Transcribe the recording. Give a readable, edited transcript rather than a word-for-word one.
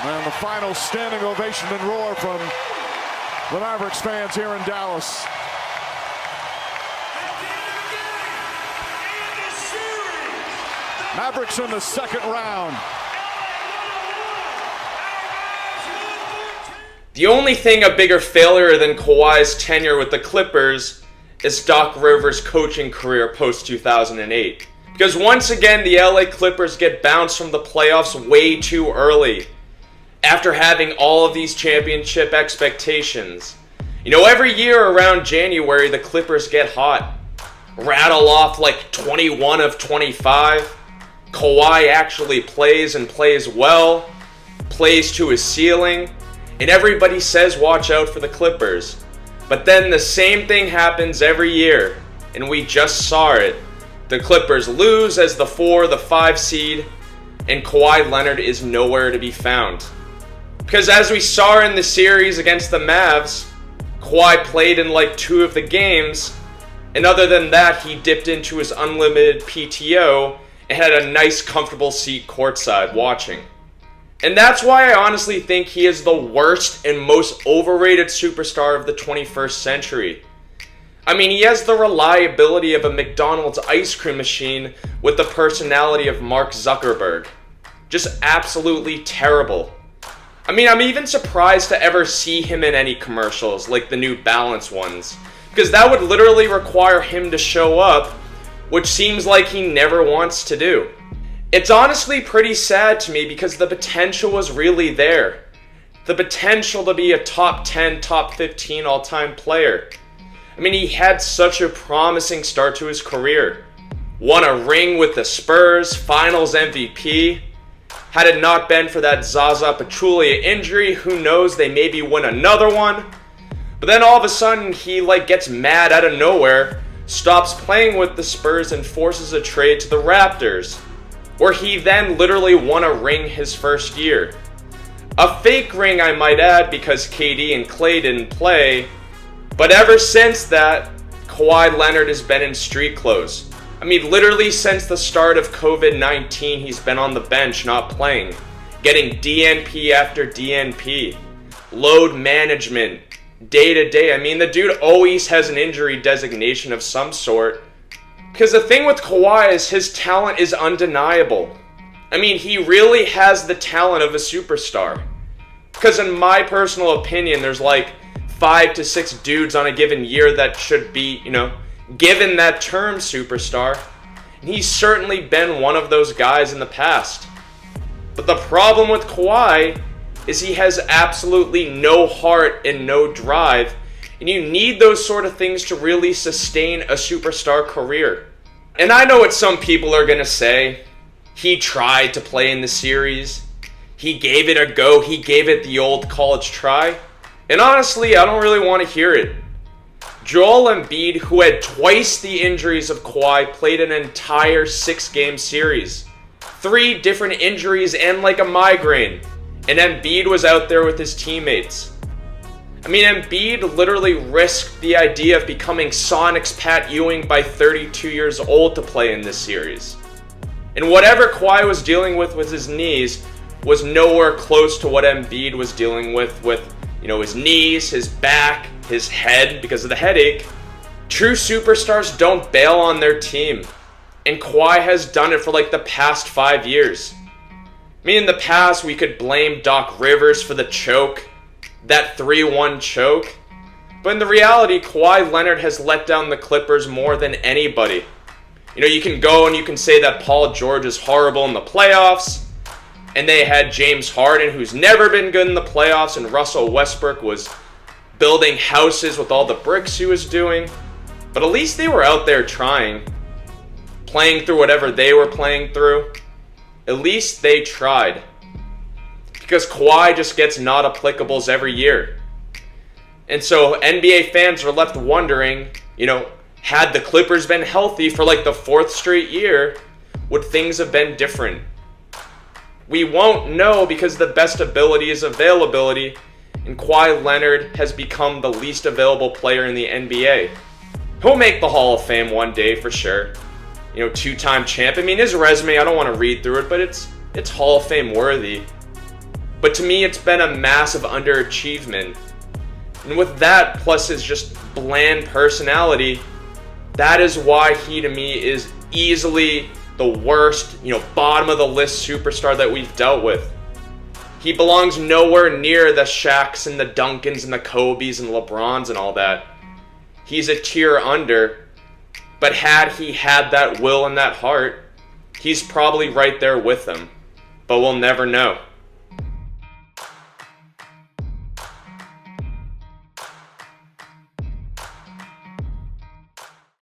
And the final standing ovation and roar from the Mavericks fans here in Dallas. Mavericks in the second round. The only thing a bigger failure than Kawhi's tenure with the Clippers is Doc Rivers' coaching career post-2008. Because once again, the LA Clippers get bounced from the playoffs way too early after having all of these championship expectations. You know, every year around January, the Clippers get hot. Rattle off like 21 of 25. Kawhi actually plays and plays well, plays to his ceiling, and everybody says watch out for the Clippers. But then the same thing happens every year, and we just saw it. The Clippers lose as the 5 seed, and Kawhi Leonard is nowhere to be found. Because as we saw in the series against the Mavs, Kawhi played in like 2 of the games, and other than that, he dipped into his unlimited PTO and had a nice, comfortable seat courtside watching. And that's why I honestly think he is the worst and most overrated superstar of the 21st century. I mean, he has the reliability of a McDonald's ice cream machine with the personality of Mark Zuckerberg. Just absolutely terrible. I mean, I'm even surprised to ever see him in any commercials, like the New Balance ones, because that would literally require him to show up, which seems like he never wants to do. It's honestly pretty sad to me because the potential was really there. The potential to be a top 10, top 15 all-time player. I mean, he had such a promising start to his career. Won a ring with the Spurs, Finals MVP. Had it not been for that Zaza Pachulia injury, who knows, they maybe win another one. But then all of a sudden, he gets mad out of nowhere, stops playing with the Spurs and forces a trade to the Raptors, where he then literally won a ring his first year. A fake ring, I might add, because KD and Klay didn't play. But ever since that, Kawhi Leonard has been in street clothes. I mean, literally since the start of COVID-19, he's been on the bench, not playing. Getting DNP after DNP. Load management. Day to day. I mean, the dude always has an injury designation of some sort. Because the thing with Kawhi is his talent is undeniable. I mean, he really has the talent of a superstar. Because in my personal opinion, there's 5 to 6 dudes on a given year that should be, given that term superstar. And he's certainly been one of those guys in the past. But the problem with Kawhi is he has absolutely no heart and no drive. And you need those sort of things to really sustain a superstar career. And I know what some people are going to say. He tried to play in the series. He gave it a go. He gave it the old college try. And honestly, I don't really want to hear it. Joel Embiid, who had twice the injuries of Kawhi, played an entire 6-game series. 3 different injuries and a migraine. And Embiid was out there with his teammates. I mean, Embiid literally risked the idea of becoming Sonic's Pat Ewing by 32 years old to play in this series. And whatever Kawhi was dealing with his knees was nowhere close to what Embiid was dealing with his knees, his back, his head because of the headache. True superstars don't bail on their team. And Kawhi has done it for the past 5 years. I mean, in the past, we could blame Doc Rivers for the choke. That 3-1 choke. But in the reality, Kawhi Leonard has let down the Clippers more than anybody. You can go and you can say that Paul George is horrible in the playoffs. And they had James Harden, who's never been good in the playoffs. And Russell Westbrook was building houses with all the bricks he was doing. But at least they were out there trying. Playing through whatever they were playing through. At least they tried. Because Kawhi just gets not applicables every year. And so NBA fans are left wondering, had the Clippers been healthy for the 4th straight year, would things have been different? We won't know because the best ability is availability, and Kawhi Leonard has become the least available player in the NBA. He'll make the Hall of Fame one day for sure. 2-time champ. I mean, his resume, I don't want to read through it, but it's Hall of Fame worthy. But to me, it's been a massive underachievement. And with that, plus his just bland personality, that is why he, to me, is easily the worst, bottom of the list superstar that we've dealt with. He belongs nowhere near the Shaqs and the Duncans and the Kobes and LeBrons and all that. He's a tier under, but had he had that will and that heart, he's probably right there with them. But we'll never know.